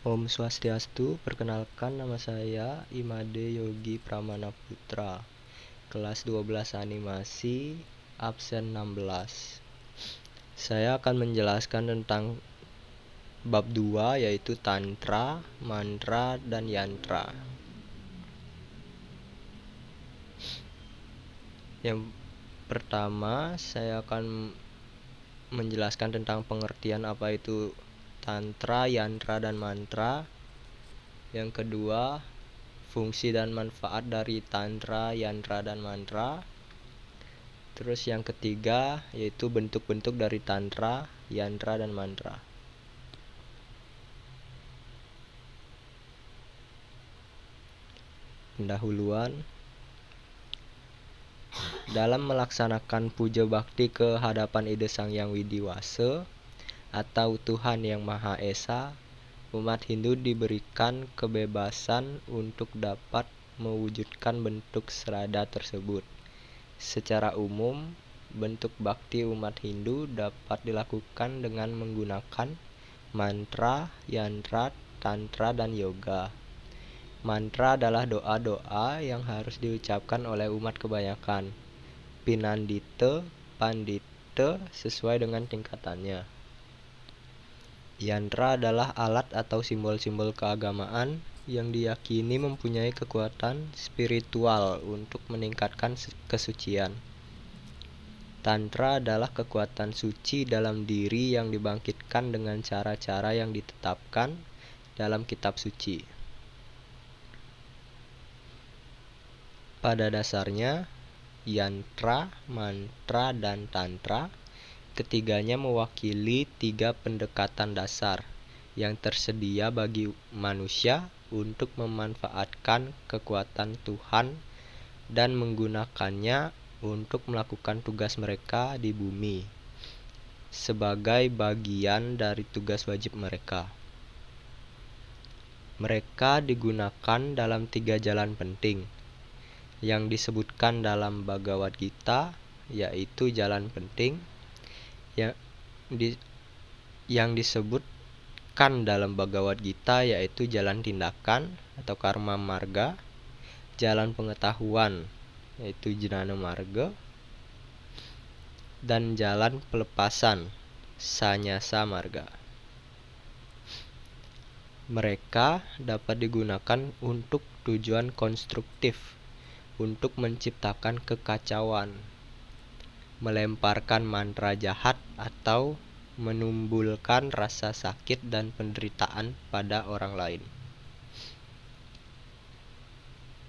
Om Swastiastu, perkenalkan nama saya Imade Yogi Pramana Putra, kelas 12 animasi, absen 16. Saya akan menjelaskan tentang bab 2 yaitu Tantra, Mantra, dan Yantra. Yang pertama, saya akan menjelaskan tentang pengertian apa itu Tantra, Yantra, dan Mantra. Yang kedua, fungsi dan manfaat dari Tantra, Yantra, dan Mantra. Terus yang ketiga yaitu bentuk-bentuk dari Tantra, Yantra, dan Mantra. Pendahuluan. Dalam melaksanakan puja bakti ke hadapan Ida Sang Hyang Widiwasa atau Tuhan Yang Maha Esa, umat Hindu diberikan kebebasan untuk dapat mewujudkan bentuk serada tersebut. Secara umum, bentuk bakti umat Hindu dapat dilakukan dengan menggunakan mantra, yantra, tantra, dan yoga. Mantra adalah doa-doa yang harus diucapkan oleh umat kebanyakan. Pinandita, pandita sesuai dengan tingkatannya. Yantra adalah alat atau simbol-simbol keagamaan yang diyakini mempunyai kekuatan spiritual untuk meningkatkan kesucian. Tantra adalah kekuatan suci dalam diri yang dibangkitkan dengan cara-cara yang ditetapkan dalam kitab suci. Pada dasarnya, yantra, mantra, dan tantra ketiganya mewakili 3 pendekatan dasar yang tersedia bagi manusia untuk memanfaatkan kekuatan Tuhan dan menggunakannya untuk melakukan tugas mereka di bumi sebagai bagian dari tugas wajib mereka. Mereka digunakan dalam 3 jalan penting yang disebutkan dalam Bhagavad Gita, yaitu jalan penting yang disebutkan dalam Bhagavad Gita yaitu jalan tindakan atau karma marga, jalan pengetahuan yaitu jnana marga, dan jalan pelepasan sannyasa marga. Mereka dapat digunakan untuk tujuan konstruktif, untuk menciptakan kekacauan, melemparkan mantra jahat, atau menumbuhkan rasa sakit dan penderitaan pada orang lain.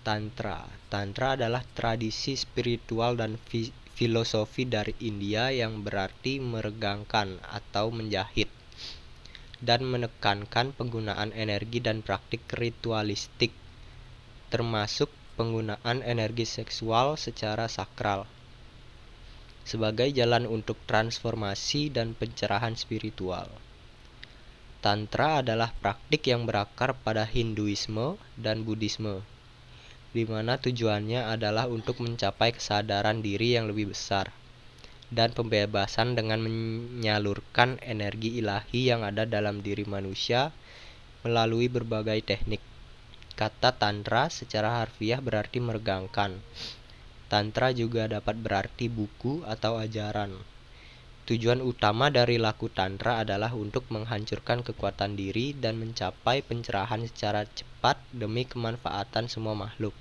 Tantra adalah tradisi spiritual dan filosofi dari India yang berarti meregangkan atau menjahit dan menekankan penggunaan energi dan praktik ritualistik, termasuk penggunaan energi seksual secara sakral sebagai jalan untuk transformasi dan pencerahan spiritual. Tantra adalah praktik yang berakar pada Hinduisme dan Buddhisme, di mana tujuannya adalah untuk mencapai kesadaran diri yang lebih besar dan pembebasan dengan menyalurkan energi ilahi yang ada dalam diri manusia melalui berbagai teknik. Kata tantra secara harfiah berarti meregangkan. Tantra juga dapat berarti buku atau ajaran. Tujuan utama dari laku tantra adalah untuk menghancurkan kekuatan diri dan mencapai pencerahan secara cepat demi kemanfaatan semua makhluk.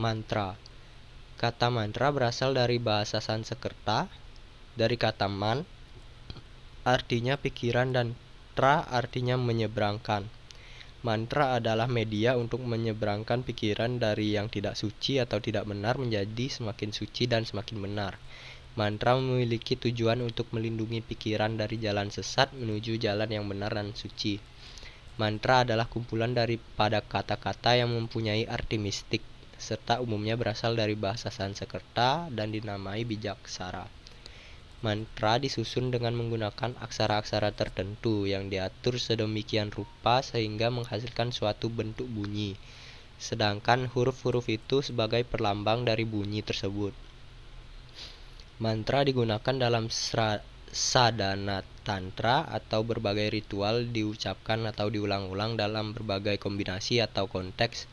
Mantra. Kata mantra berasal dari bahasa Sanskerta, dari kata man artinya pikiran dan tra artinya menyeberangkan. Mantra adalah media untuk menyeberangkan pikiran dari yang tidak suci atau tidak benar menjadi semakin suci dan semakin benar. Mantra memiliki tujuan untuk melindungi pikiran dari jalan sesat menuju jalan yang benar dan suci. Mantra adalah kumpulan daripada kata-kata yang mempunyai arti mistik, serta umumnya berasal dari bahasa Sanskerta dan dinamai bijaksara. Mantra disusun dengan menggunakan aksara-aksara tertentu yang diatur sedemikian rupa sehingga menghasilkan suatu bentuk bunyi, sedangkan huruf-huruf itu sebagai perlambang dari bunyi tersebut. Mantra digunakan dalam sadhana tantra atau berbagai ritual diucapkan atau diulang-ulang dalam berbagai kombinasi atau konteks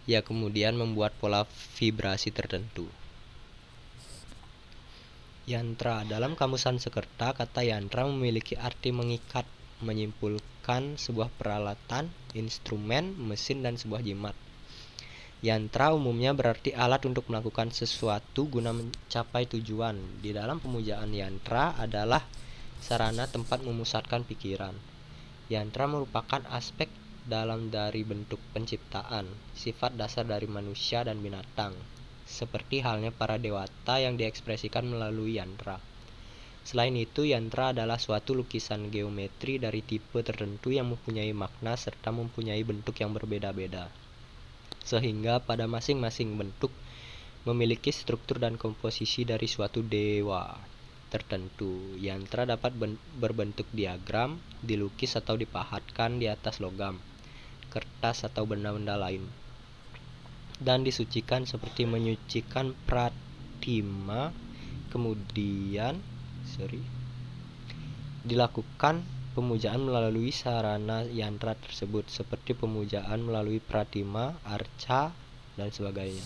yang kemudian membuat pola vibrasi tertentu. Yantra. Dalam Kamus Sanskerta, kata yantra memiliki arti mengikat, menyimpulkan sebuah peralatan, instrumen, mesin, dan sebuah jimat. Yantra umumnya berarti alat untuk melakukan sesuatu guna mencapai tujuan. Di dalam pemujaan yantra adalah sarana tempat memusatkan pikiran. Yantra merupakan aspek dalam dari bentuk penciptaan, sifat dasar dari manusia dan binatang, seperti halnya para dewata yang diekspresikan melalui yantra. Selain itu, yantra adalah suatu lukisan geometri dari tipe tertentu yang mempunyai makna serta mempunyai bentuk yang berbeda-beda, sehingga pada masing-masing bentuk memiliki struktur dan komposisi dari suatu dewa tertentu. Yantra dapat berbentuk diagram, dilukis atau dipahatkan di atas logam, kertas atau benda-benda lain, dan disucikan seperti menyucikan pratima. Kemudian dilakukan pemujaan melalui sarana yantra tersebut, seperti pemujaan melalui pratima, arca, dan sebagainya.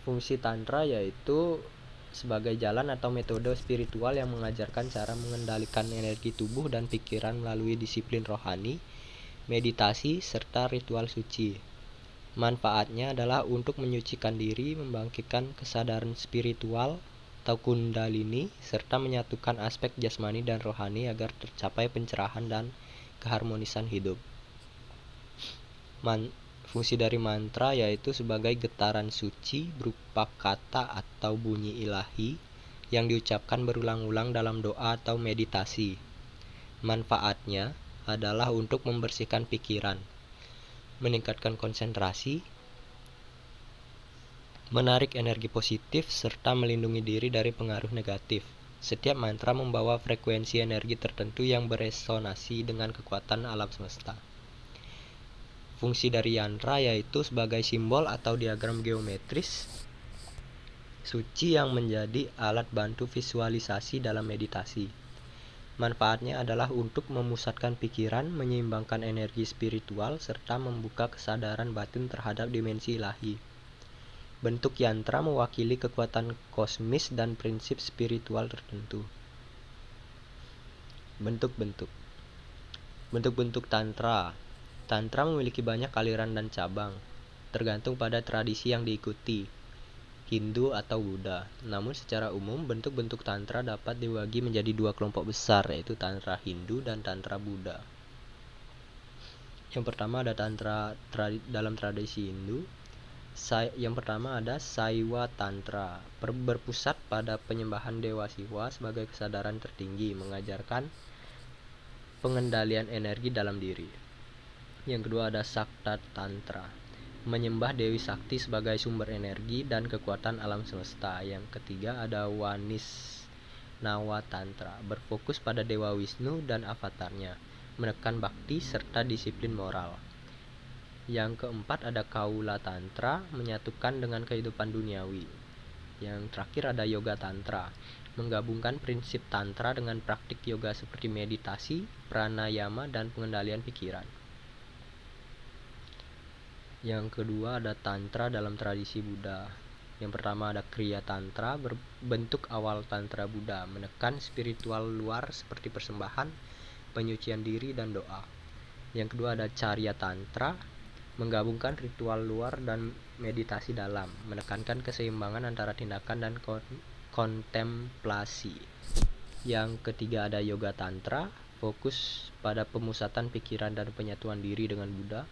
Fungsi tantra yaitu sebagai jalan atau metode spiritual yang mengajarkan cara mengendalikan energi tubuh dan pikiran melalui disiplin rohani, meditasi, serta ritual suci. Manfaatnya adalah untuk menyucikan diri, membangkitkan kesadaran spiritual atau kundalini, serta menyatukan aspek jasmani dan rohani agar tercapai pencerahan dan keharmonisan hidup. Fungsi dari mantra yaitu sebagai getaran suci berupa kata atau bunyi ilahi yang diucapkan berulang-ulang dalam doa atau meditasi. Manfaatnya adalah untuk membersihkan pikiran, meningkatkan konsentrasi, menarik energi positif, serta melindungi diri dari pengaruh negatif. Setiap mantra membawa frekuensi energi tertentu yang beresonansi dengan kekuatan alam semesta. Fungsi dari yantra yaitu sebagai simbol atau diagram geometris suci yang menjadi alat bantu visualisasi dalam meditasi. Manfaatnya adalah untuk memusatkan pikiran, menyeimbangkan energi spiritual, serta membuka kesadaran batin terhadap dimensi ilahi. Bentuk yantra mewakili kekuatan kosmis dan prinsip spiritual tertentu. Bentuk-bentuk tantra. Tantra memiliki banyak aliran dan cabang, tergantung pada tradisi yang diikuti, Hindu atau Buddha. Namun secara umum, bentuk-bentuk tantra dapat dibagi menjadi dua kelompok besar, yaitu tantra Hindu dan tantra Buddha. Yang pertama ada tantra dalam tradisi Hindu. Yang pertama ada Saiwa Tantra, berpusat pada penyembahan Dewa Siwa sebagai kesadaran tertinggi, mengajarkan pengendalian energi dalam diri. Yang kedua ada Sakta Tantra, menyembah Dewi Sakti sebagai sumber energi dan kekuatan alam semesta. Yang ketiga ada Wanisnawa Tantra, berfokus pada Dewa Wisnu dan avatarnya, menekan bakti serta disiplin moral. Yang keempat ada Kaula Tantra, menyatukan dengan kehidupan duniawi. Yang terakhir ada Yoga Tantra, menggabungkan prinsip Tantra dengan praktik yoga seperti meditasi, pranayama, dan pengendalian pikiran. Yang kedua ada Tantra dalam tradisi Buddha. Yang pertama ada Kriya Tantra, berbentuk awal Tantra Buddha, menekan spiritual luar seperti persembahan, penyucian diri, dan doa. Yang kedua ada Charya Tantra, menggabungkan ritual luar dan meditasi dalam, menekankan keseimbangan antara tindakan dan kontemplasi. Yang ketiga ada Yoga Tantra, fokus pada pemusatan pikiran dan penyatuan diri dengan Buddha.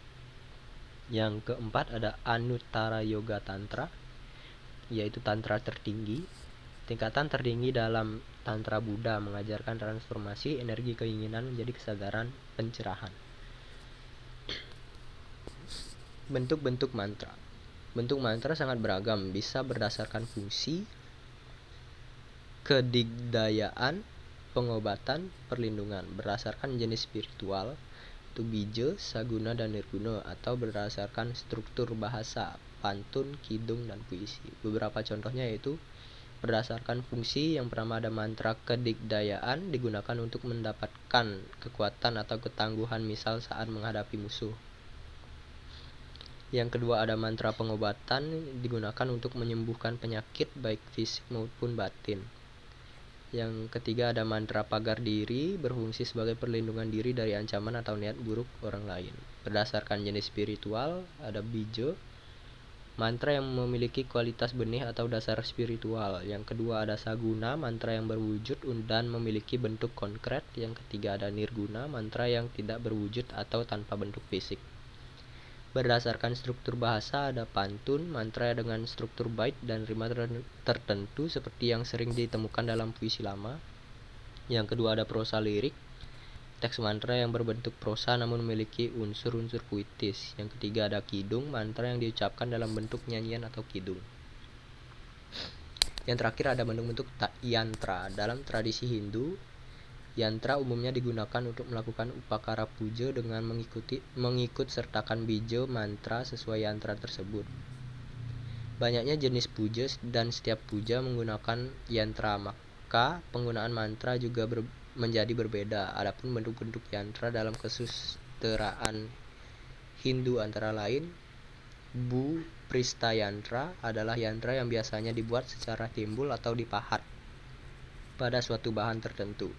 Yang keempat ada Anuttara Yoga Tantra, yaitu tantra tertinggi. Tingkatan tertinggi dalam Tantra Buddha mengajarkan transformasi energi keinginan menjadi kesadaran pencerahan. Bentuk-bentuk mantra. Bentuk mantra sangat beragam, bisa berdasarkan fungsi, kedigdayaan, pengobatan, perlindungan, berdasarkan jenis spiritual, itu bija, saguna, dan nirguna, atau berdasarkan struktur bahasa, pantun, kidung, dan puisi. Beberapa contohnya yaitu Berdasarkan fungsi, yang pertama ada mantra kedigdayaan, digunakan untuk mendapatkan kekuatan atau ketangguhan misal saat menghadapi musuh. Yang kedua ada mantra pengobatan, digunakan untuk menyembuhkan penyakit baik fisik maupun batin. Yang ketiga ada mantra pagar diri, berfungsi sebagai perlindungan diri dari ancaman atau niat buruk orang lain. Berdasarkan jenis spiritual ada bijo, mantra yang memiliki kualitas benih atau dasar spiritual. Yang kedua ada saguna, mantra yang berwujud dan memiliki bentuk konkret. Yang ketiga ada nirguna, mantra yang tidak berwujud atau tanpa bentuk fisik. Berdasarkan struktur bahasa ada pantun, mantra dengan struktur bait dan rima tertentu seperti yang sering ditemukan dalam puisi lama. Yang kedua ada prosa lirik, teks mantra yang berbentuk prosa namun memiliki unsur-unsur puitis. Yang ketiga ada kidung, mantra yang diucapkan dalam bentuk nyanyian atau kidung. Yang terakhir ada bentuk-bentuk yantra. Dalam tradisi Hindu, yantra umumnya digunakan untuk melakukan upakara puja dengan mengikut sertakan bija mantra sesuai yantra tersebut. Banyaknya jenis puja dan setiap puja menggunakan yantra, maka penggunaan mantra juga menjadi berbeda. Adapun bentuk-bentuk yantra dalam kesusteraan Hindu antara lain Bu Prista Yantra adalah yantra yang biasanya dibuat secara timbul atau dipahat pada suatu bahan tertentu.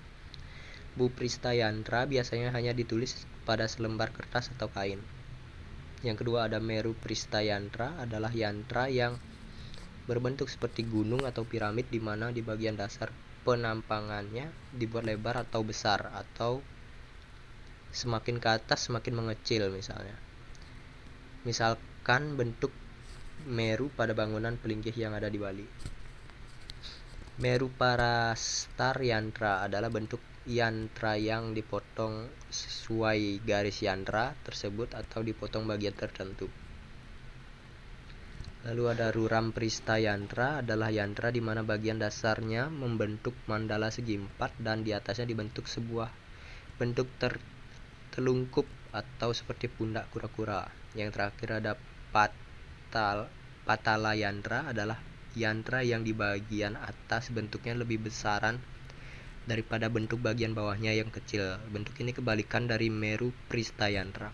Bu Prista Yantra biasanya hanya ditulis pada selembar kertas atau kain. Yang kedua ada Meru Prista Yantra, adalah yantra yang berbentuk seperti gunung atau piramid di mana di bagian dasar penampangannya dibuat lebar atau besar atau semakin ke atas semakin mengecil misalnya. Misalkan bentuk Meru pada bangunan Pelingkih yang ada di Bali. Meru Parastar Yantra adalah bentuk yantra yang dipotong sesuai garis yantra tersebut atau dipotong bagian tertentu. Lalu ada Ruram Prista Yantra, adalah yantra di mana bagian dasarnya membentuk mandala segi empat dan di atasnya dibentuk sebuah bentuk tertelungkup atau seperti pundak kura-kura. Yang terakhir ada Patala Yantra, adalah yantra yang di bagian atas bentuknya lebih besaran daripada bentuk bagian bawahnya yang kecil. Bentuk ini kebalikan dari Meru Prista Yantra.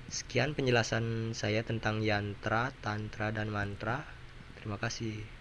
Sekian penjelasan saya tentang yantra, tantra, dan mantra. Terima kasih.